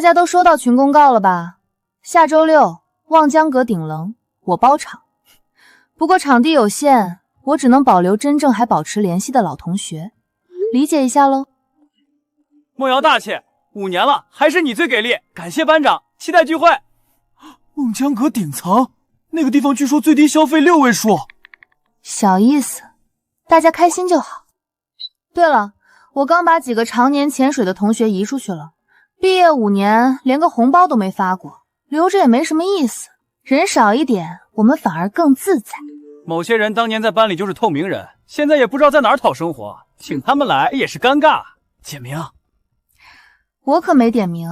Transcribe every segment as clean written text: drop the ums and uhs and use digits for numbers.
大家都收到群公告了吧？下周6望江阁顶棱，我包场。不过场地有限，我只能保留真正还保持联系的老同学，理解一下喽。梦瑶大气，5年了，还是你最给力，感谢班长，期待聚会。望江阁顶层那个地方据说最低消费6位数。小意思，大家开心就好。对了，我刚把几个常年潜水的同学移出去了，毕业5年连个红包都没发过，留着也没什么意思，人少一点，我们反而更自在。某些人当年在班里就是透明人，现在也不知道在哪儿讨生活，请他们来也是尴尬。简明，我可没点名，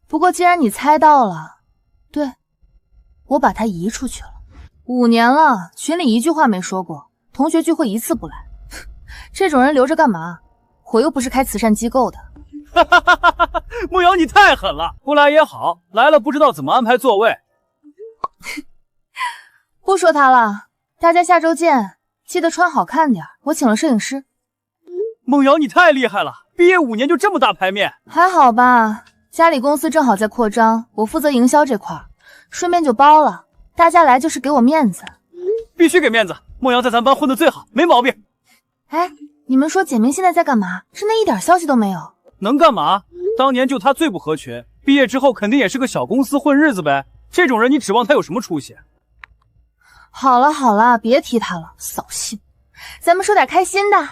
不过既然你猜到了，对，我把他移出去了。5年了，群里一句话没说过，同学聚会一次不来，这种人留着干嘛？我又不是开慈善机构的。哈哈哈哈哈！梦瑶你太狠了，不来也好，来了不知道怎么安排座位。不说他了，大家下周见，记得穿好看点，我请了摄影师。梦瑶你太厉害了，毕业5年就这么大牌面。还好吧，家里公司正好在扩张，我负责营销这块，顺便就包了。大家来就是给我面子。必须给面子，梦瑶在咱班混得最好，没毛病。哎，你们说简明现在在干嘛？真的一点消息都没有。能干嘛？当年就他最不合群，毕业之后肯定也是个小公司混日子呗。这种人你指望他有什么出息？好了好了，别提他了，扫兴。咱们说点开心的。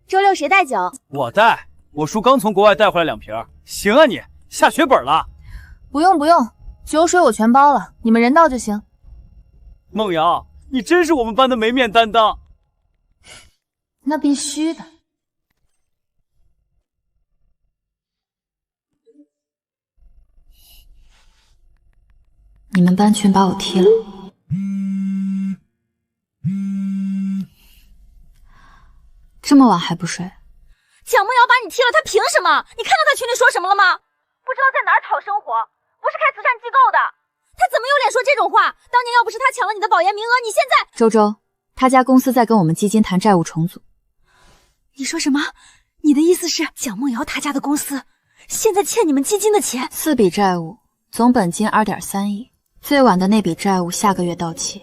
周6谁带酒？我带，我叔刚从国外带回来2瓶。行啊你，下血本了。不用不用，酒水我全包了，你们人到就行。梦瑶，你真是我们班的没面担当。那必须的。你们班群把我踢了。这么晚还不睡？蒋梦瑶把你踢了，她凭什么？你看到她群里说什么了吗？不知道在哪儿讨生活，不是开慈善机构的，她怎么有脸说这种话？当年要不是她抢了你的保研名额，你现在……周周，他家公司在跟我们基金谈债务重组。你说什么？你的意思是蒋梦瑶他家的公司现在欠你们基金的钱？4笔债务，总本金2.3亿，最晚的那笔债务下个月到期。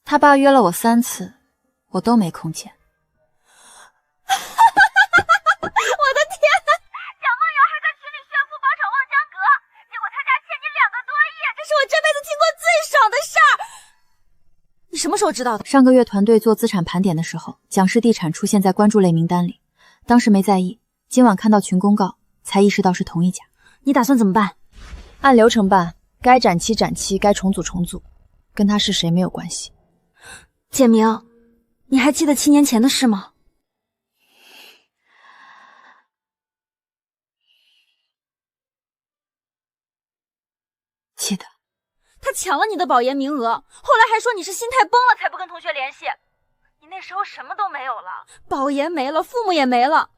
他爸约了我3次，我都没空见。我的天！蒋梦瑶还在群里宣布包场望江阁，结果他家欠你2个多亿，这是我这辈子听过最爽的事儿。你什么时候知道的？上个月团队做资产盘点的时候，蒋氏地产出现在关注类名单里，当时没在意，今晚看到群公告，才意识到是同一家。你打算怎么办？按流程办，该展期展期，该重组重组，跟他是谁没有关系。简明，你还记得7年前的事吗？记得。他抢了你的保研名额，后来还说你是心态崩了才不跟同学联系。你那时候什么都没有了，保研没了，父母也没了，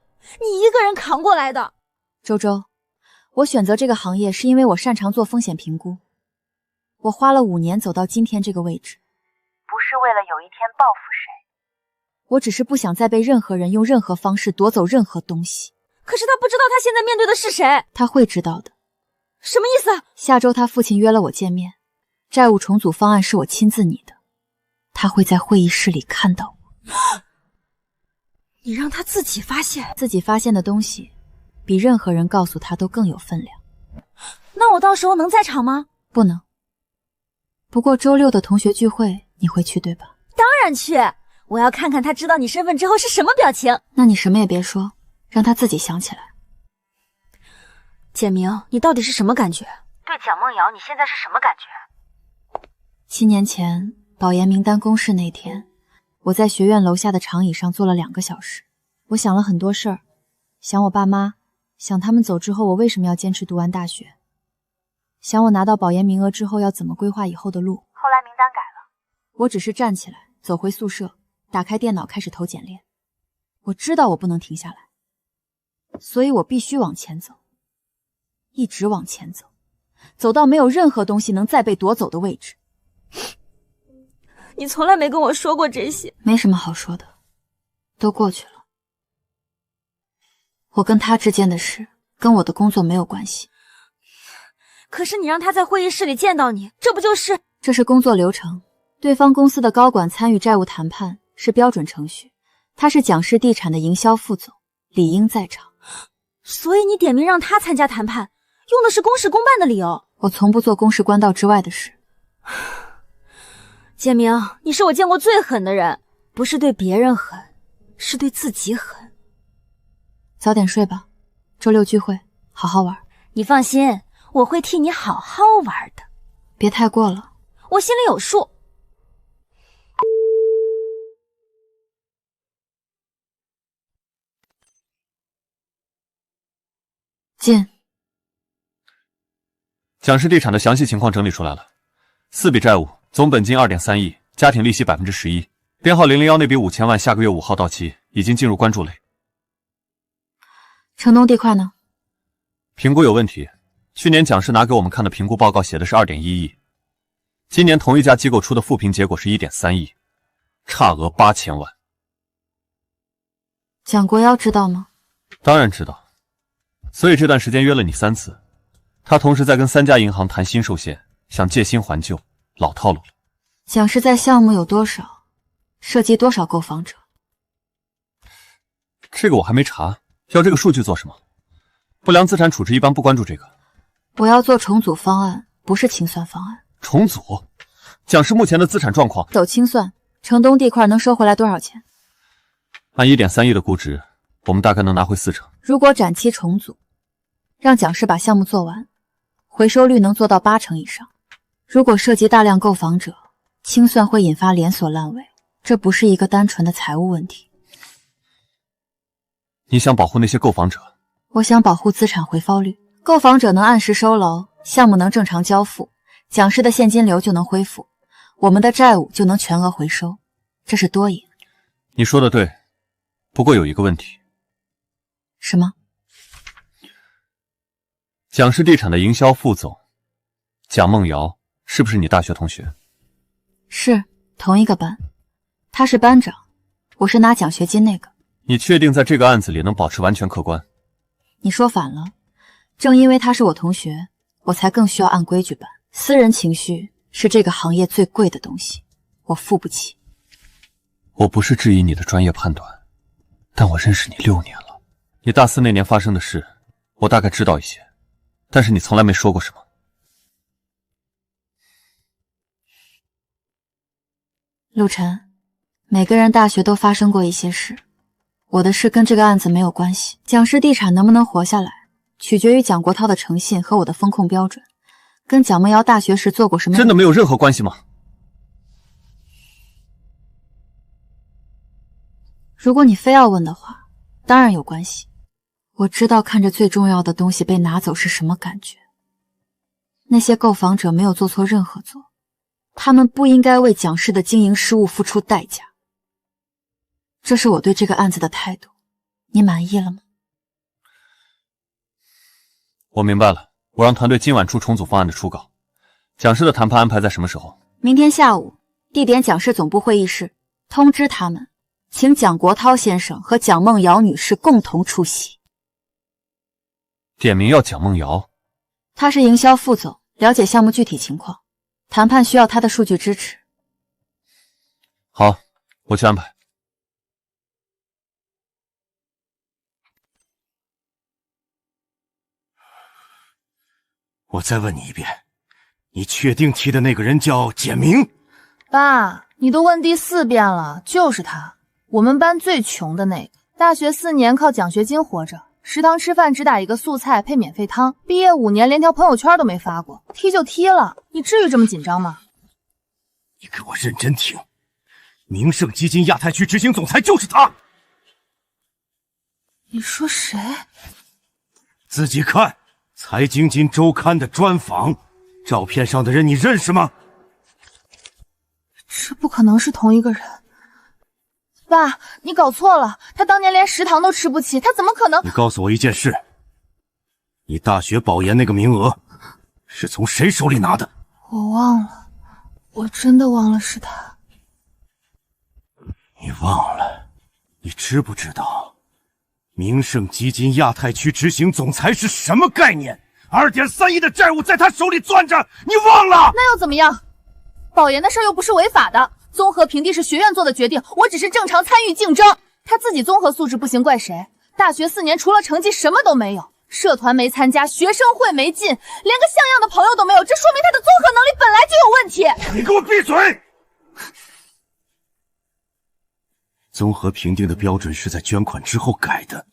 你一个人扛过来的。周周，我选择这个行业是因为我擅长做风险评估。我花了5年走到今天这个位置，不是为了有一天报复谁，我只是不想再被任何人用任何方式夺走任何东西。可是他不知道他现在面对的是谁。他会知道的。什么意思？下周他父亲约了我见面，债务重组方案是我亲自拟的，他会在会议室里看到我。你让他自己发现？自己发现的东西比任何人告诉他都更有分量。那我到时候能在场吗？不能。不过周6的同学聚会你会去对吧？当然去，我要看看他知道你身份之后是什么表情。那你什么也别说，让他自己想起来。简明，你到底是什么感觉？对蒋梦瑶你现在是什么感觉？7年前保研名单公示那天，我在学院楼下的长椅上坐了2个小时。我想了很多事儿，想我爸妈，想他们走之后我为什么要坚持读完大学，想我拿到保研名额之后要怎么规划以后的路。后来名单改了，我只是站起来走回宿舍，打开电脑开始投简历。我知道我不能停下来，所以我必须往前走，一直往前走，走到没有任何东西能再被夺走的位置。你从来没跟我说过这些。没什么好说的，都过去了。我跟他之间的事跟我的工作没有关系。可是你让他在会议室里见到你，这不就是……这是工作流程，对方公司的高管参与债务谈判是标准程序。他是蒋氏地产的营销副总，理应在场。所以你点名让他参加谈判，用的是公事公办的理由。我从不做公事官道之外的事。简明，你是我见过最狠的人，不是对别人狠，是对自己狠。早点睡吧，周六聚会，好好玩。你放心，我会替你好好玩的。别太过了，我心里有数。进。蒋氏地产的详细情况整理出来了，4笔债务，总本金2.3亿，家庭利息11%，编号001那笔5000万下个月5号到期，已经进入关注类。城东地块呢？评估有问题，去年蒋氏拿给我们看的评估报告写的是2.1亿，今年同一家机构出的复评结果是1.3亿，差额8000万。蒋国尧知道吗？当然知道，所以这段时间约了你3次。他同时在跟3家银行谈新寿险，想借新还旧，老套路了。蒋氏在项目有多少？涉及多少购房者？这个我还没查，要这个数据做什么？不良资产处置一般不关注这个。我要做重组方案，不是清算方案。重组？蒋氏目前的资产状况，走清算，城东地块能收回来多少钱？按1.3亿的估值，我们大概能拿回40%。如果展期重组，让蒋氏把项目做完，回收率能做到80%以上。如果涉及大量购房者，清算会引发连锁烂尾，这不是一个单纯的财务问题。你想保护那些购房者？我想保护资产回报率，购房者能按时收楼，项目能正常交付，蒋氏的现金流就能恢复，我们的债务就能全额回收，这是多赢。你说的对，不过有一个问题。什么？蒋氏地产的营销副总蒋梦瑶是不是你大学同学？是，同一个班。他是班长，我是拿奖学金那个。你确定在这个案子里能保持完全客观？你说反了，正因为他是我同学，我才更需要按规矩办。私人情绪是这个行业最贵的东西，我付不起。我不是质疑你的专业判断，但我认识你6年了，你大4那年发生的事，我大概知道一些，但是你从来没说过什么。陆晨，每个人大学都发生过一些事，我的事跟这个案子没有关系。蒋氏地产能不能活下来，取决于蒋国涛的诚信和我的风控标准。跟蒋梦瑶大学时做过什么？真的没有任何关系吗？如果你非要问的话，当然有关系。我知道看着最重要的东西被拿走是什么感觉。那些购房者没有做错任何错，他们不应该为蒋氏的经营失误付出代价。这是我对这个案子的态度，你满意了吗？我明白了，我让团队今晚出重组方案的初稿。蒋氏的谈判安排在什么时候？明天下午，地点蒋氏总部会议室，通知他们，请蒋国涛先生和蒋梦瑶女士共同出席。点名要蒋梦瑶？他是营销副总，了解项目具体情况，谈判需要他的数据支持。好，我去安排。我再问你一遍，你确定提的那个人叫简明？爸，你都问第4遍了，就是他，我们班最穷的那个，大学4年靠奖学金活着，食堂吃饭只打一个素菜配免费汤，毕业5年连条朋友圈都没发过，踢就踢了，你至于这么紧张吗？你给我认真听，明盛基金亚太区执行总裁就是他。你说谁？自己看财经金周刊的专访，照片上的人你认识吗？这不可能是同一个人。爸，你搞错了，他当年连食堂都吃不起，他怎么可能？你告诉我一件事，你大学保研那个名额是从谁手里拿的？我忘了，我真的忘了是他。你忘了？你知不知道明盛基金亚太区执行总裁是什么概念？2.3亿的债务在他手里攥着，你忘了？那又怎么样？保研的事又不是违法的，综合评定是学院做的决定，我只是正常参与竞争。他自己综合素质不行，怪谁？大学4年除了成绩什么都没有，社团没参加，学生会没进，连个像样的朋友都没有，这说明他的综合能力本来就有问题。你给我闭嘴！综合评定的标准是在捐款之后改的。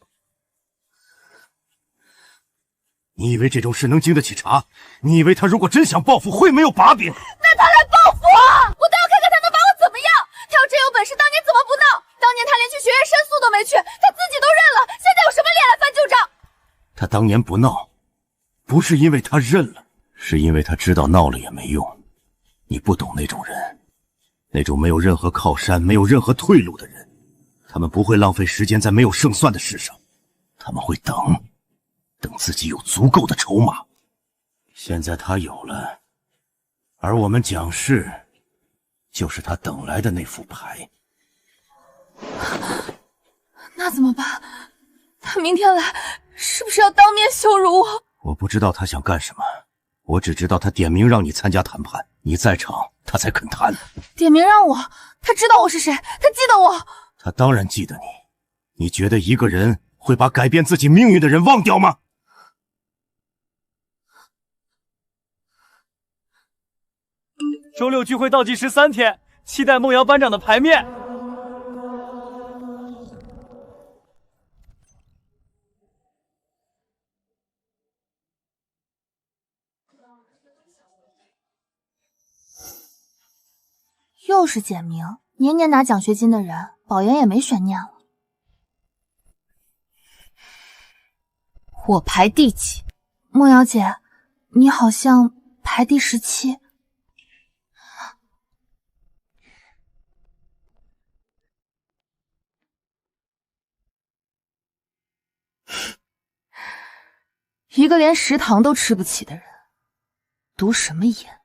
你以为这种事能经得起查？你以为他如果真想报复，会没有把柄？那他来报复我倒要看看他能把我怎么样！他要真有本事，当年怎么不闹？当年他连去学院申诉都没去，他自己都认了，现在有什么脸来翻旧账？他当年不闹，不是因为他认了，是因为他知道闹了也没用。你不懂那种人，那种没有任何靠山、没有任何退路的人，他们不会浪费时间在没有胜算的事上，他们会等自己有足够的筹码。现在他有了，而我们蒋氏就是他等来的那副牌。那怎么办？他明天来，是不是要当面羞辱我？我不知道他想干什么，我只知道他点名让你参加谈判，你在场，他才肯谈。点名让我？他知道我是谁？他记得我？他当然记得你。你觉得一个人会把改变自己命运的人忘掉吗？周6聚会倒计时3天，期待梦瑶班长的牌面。又是简明，年年拿奖学金的人，保研也没悬念了。我排第几？梦瑶姐，你好像排第17。一个连食堂都吃不起的人，读什么研？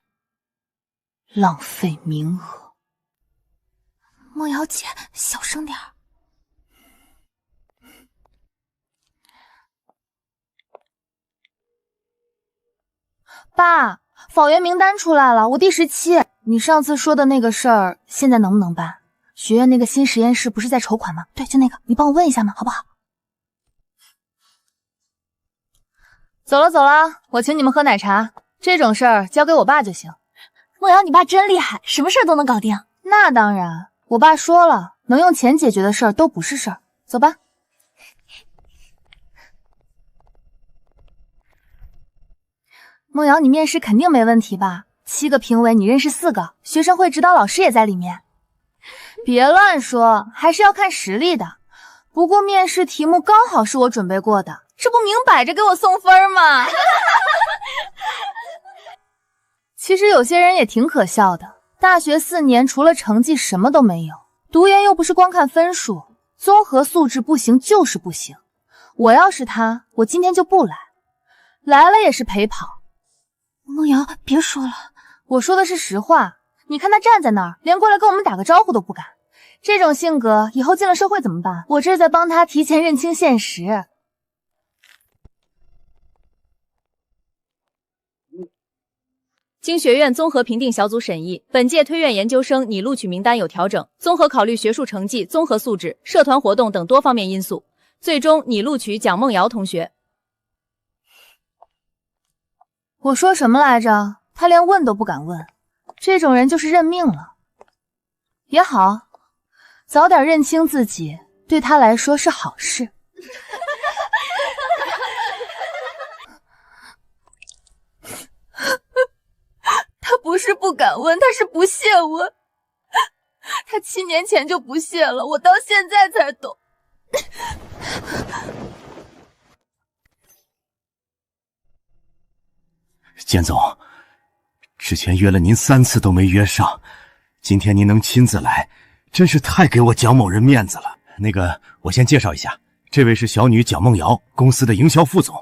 浪费名额。梦瑶姐，小声点儿。爸，保研名单出来了，我第17。你上次说的那个事儿，现在能不能办？学院那个新实验室不是在筹款吗？对，就那个，你帮我问一下嘛，好不好？走了走了，我请你们喝奶茶。这种事儿交给我爸就行。梦瑶，你爸真厉害，什么事儿都能搞定。那当然，我爸说了，能用钱解决的事儿都不是事儿。走吧。梦瑶，你面试肯定没问题吧？7个评委，你认识4个，学生会指导老师也在里面。别乱说，还是要看实力的。不过面试题目刚好是我准备过的，这不明摆着给我送分吗？其实有些人也挺可笑的，大学4年除了成绩什么都没有，读研又不是光看分数，综合素质不行就是不行。我要是他，我今天就不来，来了也是陪跑。梦瑶，别说了，我说的是实话。你看他站在那儿，连过来跟我们打个招呼都不敢。这种性格以后进了社会怎么办？我这是在帮他提前认清现实。经学院综合评定小组审议，本届推院研究生拟录取名单有调整，综合考虑学术成绩、综合素质、社团活动等多方面因素，最终拟录取蒋梦瑶同学。我说什么来着？他连问都不敢问，这种人就是认命了。也好，早点认清自己，对他来说是好事。他不是不敢问，他是不屑问。他7年前就不屑了，我到现在才懂。简总，之前约了您3次都没约上，今天您能亲自来，真是太给我蒋某人面子了。那个，我先介绍一下，这位是小女蒋梦瑶，公司的营销副总。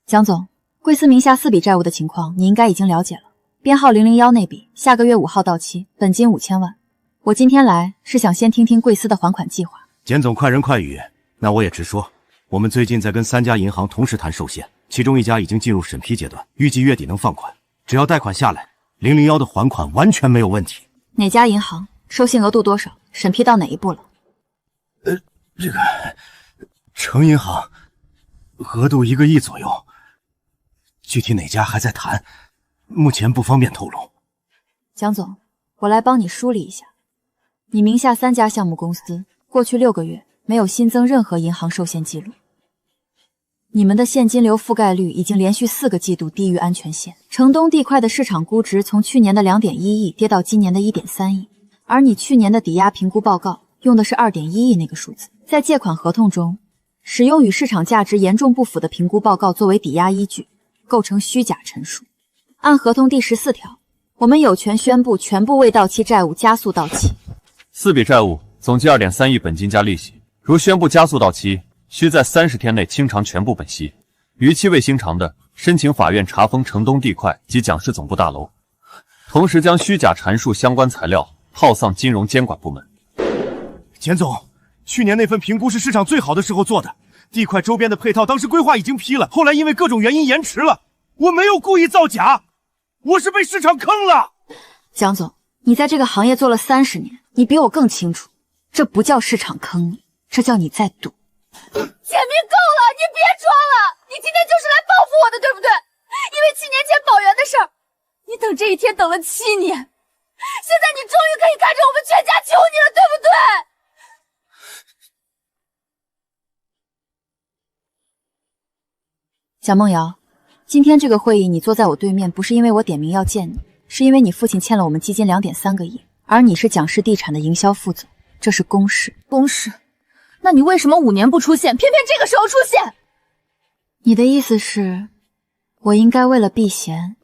蒋总，贵司名下4笔债务的情况，你应该已经了解了。编号001那笔，下个月5号到期，本金5000万。我今天来是想先听听贵司的还款计划。简总快人快语，那我也直说，我们最近在跟3家银行同时谈寿险，其中一家已经进入审批阶段，预计月底能放款。只要贷款下来，001的还款完全没有问题。哪家银行？授信额度多少？审批到哪一步了？这个城银行，额度1个亿左右，具体哪家还在谈，目前不方便透露。蒋总，我来帮你梳理一下，你名下3家项目公司，过去6个月没有新增任何银行受限记录。你们的现金流覆盖率已经连续4个季度低于安全线。城东地块的市场估值从去年的2.1亿跌到今年的1.3亿，而你去年的抵押评估报告用的是2.1亿那个数字，在借款合同中使用与市场价值严重不符的评估报告作为抵押依据，构成虚假陈述。按合同第14条，我们有权宣布全部未到期债务加速到期。4笔债务总计2.3亿本金加利息，如宣布加速到期，需在30天内清偿全部本息，逾期未清偿的，申请法院查封城东地块及蒋氏总部大楼，同时将虚假阐述相关材料套送金融监管部门。简总，去年那份评估是市场最好的时候做的，地块周边的配套当时规划已经批了，后来因为各种原因延迟了。我没有故意造假，我是被市场坑了。蒋总，你在这个行业做了30年，你比我更清楚，这不叫市场坑你，这叫你在赌。简明够了，你别装了，你今天就是来报复我的，对不对？因为7年前保元的事儿，你等这一天等了7年，现在你终于可以看着我们全家求你了，对不对？蒋梦瑶，今天这个会议你坐在我对面，不是因为我点名要见你，是因为你父亲欠了我们基金2.3个亿，而你是蒋氏地产的营销副总，这是公事。公事？那你为什么5年不出现，偏偏这个时候出现？你的意思是，我应该为了避嫌，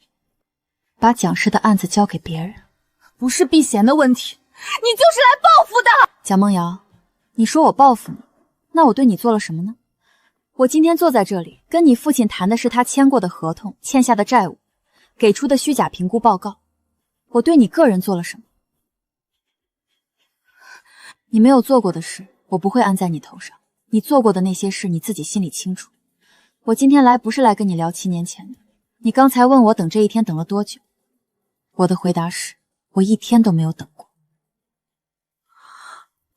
把蒋氏的案子交给别人？不是避嫌的问题，你就是来报复的。蒋梦瑶，你说我报复你，那我对你做了什么呢？我今天坐在这里，跟你父亲谈的是他签过的合同、欠下的债务、给出的虚假评估报告。我对你个人做了什么？你没有做过的事，我不会安在你头上。你做过的那些事，你自己心里清楚。我今天来不是来跟你聊7年前的。你刚才问我等这一天等了多久，我的回答是，我1天都没有等过。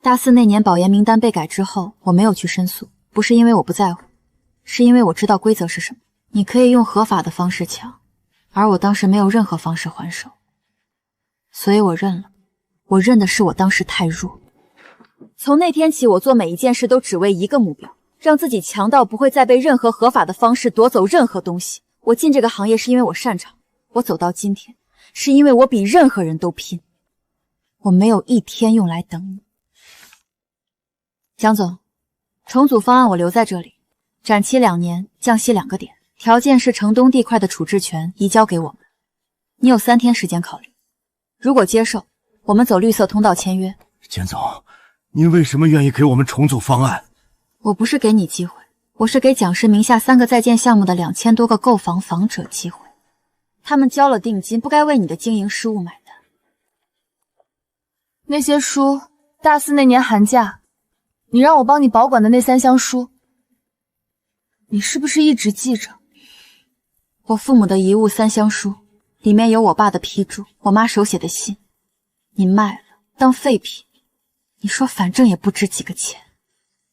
大4那年保研名单被改之后，我没有去申诉，不是因为我不在乎，是因为我知道规则是什么。你可以用合法的方式抢，而我当时没有任何方式还手，所以我认了。我认的是我当时太弱。从那天起，我做每一件事都只为一个目标，让自己强到不会再被任何合法的方式夺走任何东西。我进这个行业是因为我擅长，我走到今天是因为我比任何人都拼。我没有1天用来等你。蒋总，重组方案我留在这里，展期2年，降息2个点，条件是城东地块的处置权移交给我们。你有3天时间考虑，如果接受，我们走绿色通道签约。简总，您为什么愿意给我们重组方案？我不是给你机会，我是给蒋氏名下3个在建项目的2000多个购房房者机会。他们交了定金，不该为你的经营失误买单。那些书，大4那年寒假你让我帮你保管的那3箱书，你是不是一直记着？我父母的遗物3箱书，里面有我爸的批注，我妈手写的信。你卖了当废品，你说反正也不值几个钱。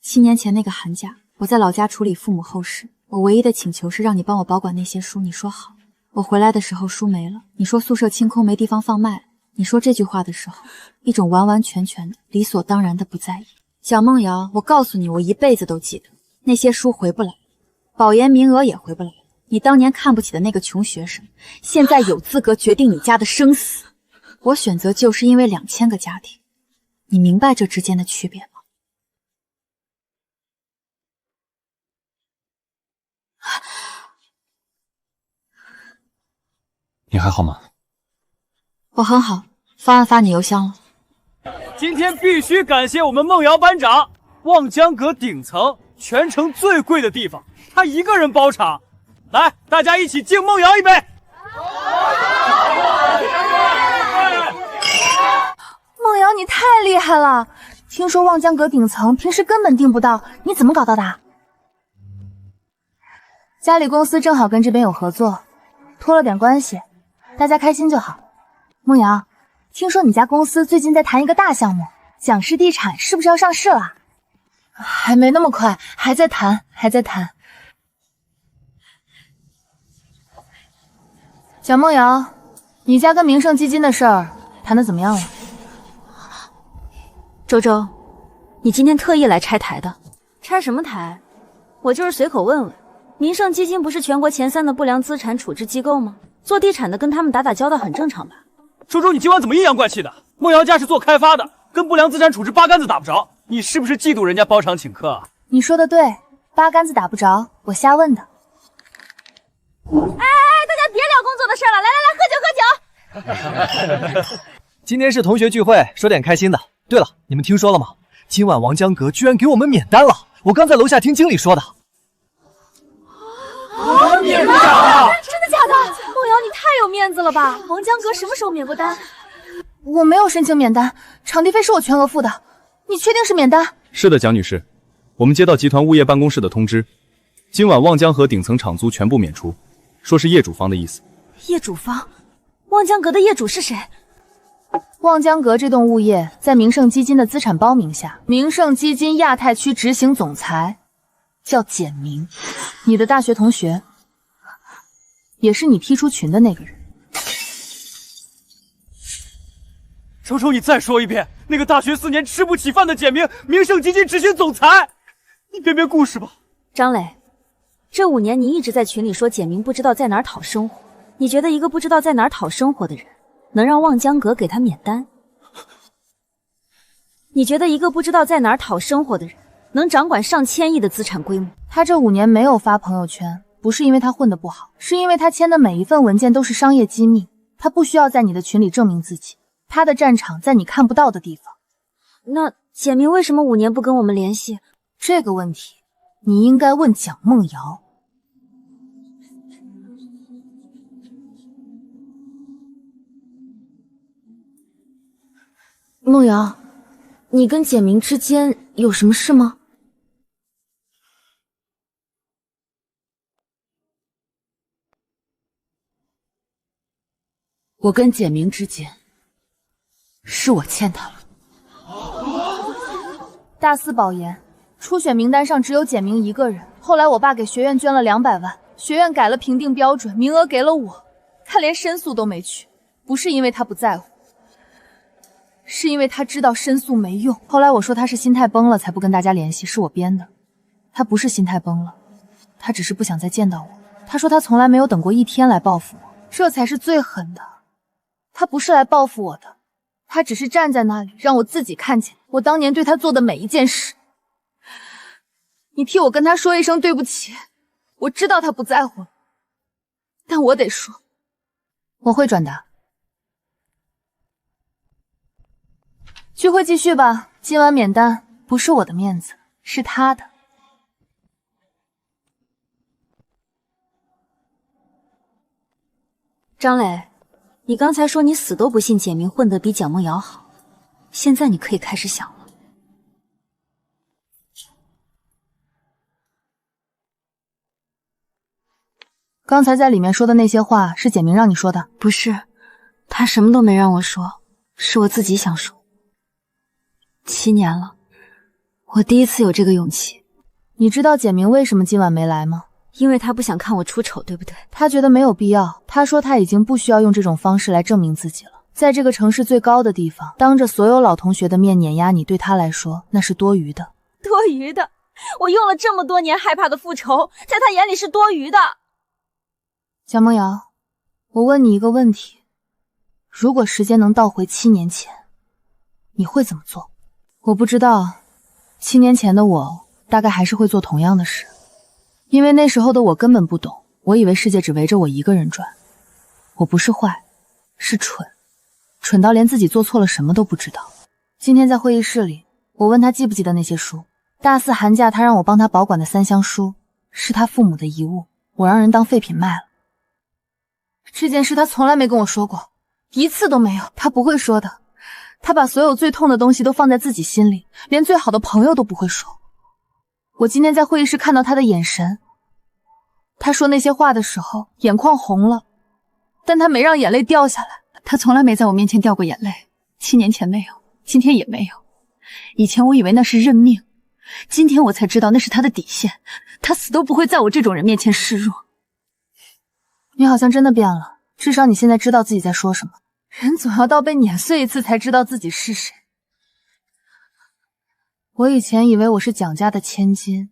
7年前那个寒假，我在老家处理父母后事，我唯一的请求是让你帮我保管那些书，你说好。我回来的时候书没了，你说宿舍清空没地方放卖了。你说这句话的时候，一种完完全全的理所当然的不在意。蒋梦瑶，我告诉你，我一辈子都记得，那些书回不来，保研名额也回不来。你当年看不起的那个穷学生，现在有资格决定你家的生死。我选择就是因为2000个家庭，你明白这之间的区别吗？你还好吗？我很好，方案发你邮箱了。今天必须感谢我们梦瑶班长，望江阁顶层全城最贵的地方，他一个人包场。来，大家一起敬梦瑶一杯。梦瑶，你太厉害了！听说望江阁顶层平时根本订不到，你怎么搞到的？家里公司正好跟这边有合作，托了点关系，大家开心就好。梦瑶，听说你家公司最近在谈一个大项目，蒋氏地产是不是要上市了？还没那么快，还在谈。蒋梦瑶，你家跟明盛基金的事儿谈得怎么样了？周周，你今天特意来拆台的？拆什么台？我就是随口问问。明盛基金不是全国前3的不良资产处置机构吗？做地产的跟他们打交道很正常吧？周周，你今晚怎么阴阳怪气的？梦瑶家是做开发的，跟不良资产处置八竿子打不着。你是不是嫉妒人家包场请客啊？你说的对，八竿子打不着，我瞎问的。大家别聊工作的事了，来，喝酒。今天是同学聚会，说点开心的。对了，你们听说了吗？今晚王江阁居然给我们免单了！我刚在楼下听经理说的。免单啊！真的假的？梦瑶，你太有面子了吧！王江阁什么时候免过单？我没有申请免单，场地费是我全额付的。你确定是免单？是的，蒋女士，我们接到集团物业办公室的通知，今晚望江河顶层场租全部免除，说是业主方的意思。业主方？望江阁的业主是谁？望江阁这栋物业在明盛基金的资产包名下，明盛基金亚太区执行总裁叫简明，你的大学同学，也是你踢出群的那个人。周周，你再说一遍，那个大学4年吃不起饭的简明，明盛基金执行总裁，你编编故事吧。张磊，这5年你一直在群里说简明不知道在哪儿讨生活，你觉得一个不知道在哪儿讨生活的人能让望江阁给他免单？你觉得一个不知道在哪儿讨生活的人能掌管上千亿的资产规模？他这5年没有发朋友圈，不是因为他混得不好，是因为他签的每一份文件都是商业机密，他不需要在你的群里证明自己，他的战场在你看不到的地方。那简明为什么5年不跟我们联系？这个问题你应该问蒋梦瑶。梦瑶，你跟简明之间有什么事吗？我跟简明之间，是我欠他了。大4保研，初选名单上只有简明一个人。后来我爸给学院捐了200万，学院改了评定标准，名额给了我，他连申诉都没去。不是因为他不在乎，是因为他知道申诉没用。后来我说他是心态崩了，才不跟大家联系，是我编的。他不是心态崩了，他只是不想再见到我。他说他从来没有等过一天来报复我，这才是最狠的。他不是来报复我的，他只是站在那里让我自己看见我当年对他做的每一件事。你替我跟他说一声对不起，我知道他不在乎，但我得说，我会转达。聚会继续吧，今晚免单不是我的面子，是他的。张磊，你刚才说你死都不信简明混得比蒋梦瑶好，现在你可以开始想了。刚才在里面说的那些话是简明让你说的？不是，他什么都没让我说，是我自己想说。7年了，我第一次有这个勇气。你知道简明为什么今晚没来吗？因为他不想看我出丑，对不对？他觉得没有必要。他说他已经不需要用这种方式来证明自己了。在这个城市最高的地方，当着所有老同学的面碾压你，对他来说那是多余的。多余的？我用了这么多年害怕的复仇，在他眼里是多余的。蒋梦瑶，我问你一个问题，如果时间能倒回7年前，你会怎么做？我不知道，7年前的我大概还是会做同样的事，因为那时候的我根本不懂，我以为世界只围着我一个人转。我不是坏，是蠢，蠢到连自己做错了什么都不知道。今天在会议室里，我问他记不记得那些书，大4寒假他让我帮他保管的3箱书，是他父母的遗物，我让人当废品卖了。这件事他从来没跟我说过，一次都没有，他不会说的。他把所有最痛的东西都放在自己心里，连最好的朋友都不会说。我今天在会议室看到他的眼神，他说那些话的时候，眼眶红了，但他没让眼泪掉下来。他从来没在我面前掉过眼泪，7年前没有，今天也没有。以前我以为那是认命，今天我才知道那是他的底线，他死都不会在我这种人面前示弱。你好像真的变了，至少你现在知道自己在说什么。人总要到被碾碎一次才知道自己是谁。我以前以为我是蒋家的千金，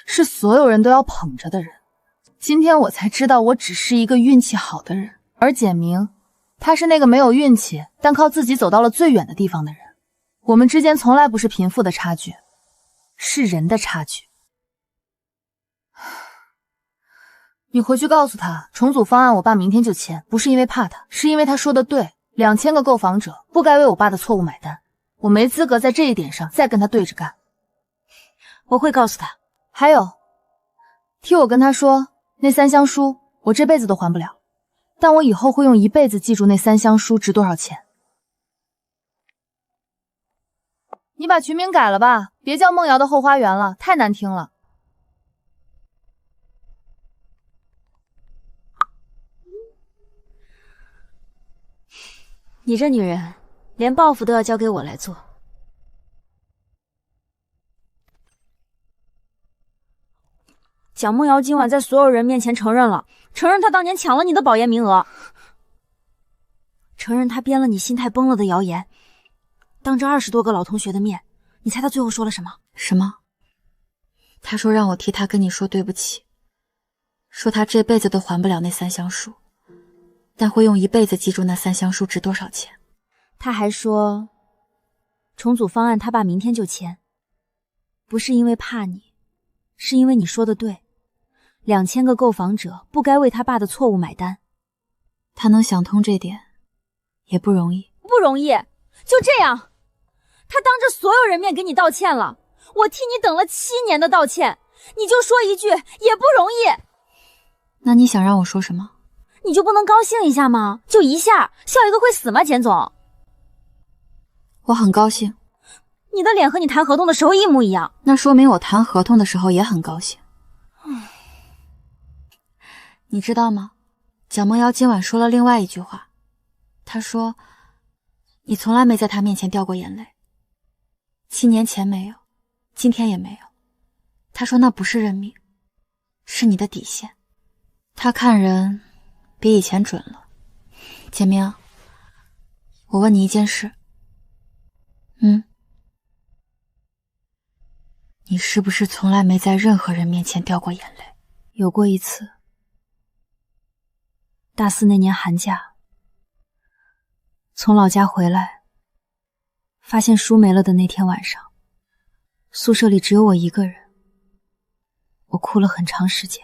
是所有人都要捧着的人，今天我才知道我只是一个运气好的人，而简明，他是那个没有运气，但靠自己走到了最远的地方的人。我们之间从来不是贫富的差距，是人的差距。你回去告诉他，重组方案我爸明天就签，不是因为怕他，是因为他说的对，2000个购房者不该为我爸的错误买单，我没资格在这一点上再跟他对着干。我会告诉他。还有，替我跟他说，那3箱书我这辈子都还不了，但我以后会用一辈子记住那3箱书值多少钱。你把群名改了吧，别叫梦瑶的后花园了，太难听了。你这女人，连报复都要交给我来做。蒋梦瑶今晚在所有人面前承认了，承认她当年抢了你的保研名额，承认她编了你心态崩了的谣言。当着20多个老同学的面，你猜她最后说了什么？什么？她说让我替她跟你说对不起，说她这辈子都还不了那3箱书，但会用一辈子记住那3箱书值多少钱。她还说，重组方案她爸明天就签，不是因为怕你，是因为你说的对，2000个购房者不该为他爸的错误买单。她能想通这点，也不容易。不容易，就这样，他当着所有人面给你道歉了，我替你等了7年的道歉，你就说一句也不容易。那你想让我说什么？你就不能高兴一下吗？就一下，笑一个会死吗？简总，我很高兴。你的脸和你谈合同的时候一模一样，那说明我谈合同的时候也很高兴。你知道吗？蒋梦瑶今晚说了另外一句话，她说你从来没在她面前掉过眼泪，7年前没有，今天也没有。她说那不是认命，是你的底线。她看人比以前准了。简明，我问你一件事，你是不是从来没在任何人面前掉过眼泪？有过一次，大4那年寒假，从老家回来，发现书没了的那天晚上，宿舍里只有我一个人，我哭了很长时间。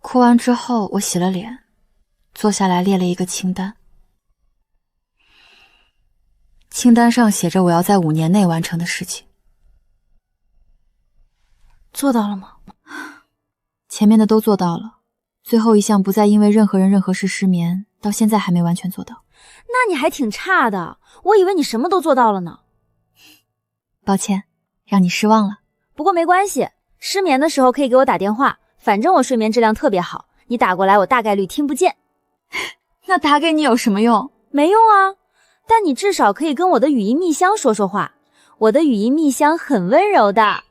哭完之后，我洗了脸，坐下来列了一个清单。清单上写着我要在5年内完成的事情。做到了吗？前面的都做到了，最后一项不再因为任何人任何事失眠，到现在还没完全做到。那你还挺差的，我以为你什么都做到了呢。抱歉，让你失望了。不过没关系，失眠的时候可以给我打电话，反正我睡眠质量特别好，你打过来我大概率听不见。那打给你有什么用？没用啊，但你至少可以跟我的语音蜜箱说说话，我的语音蜜箱很温柔的。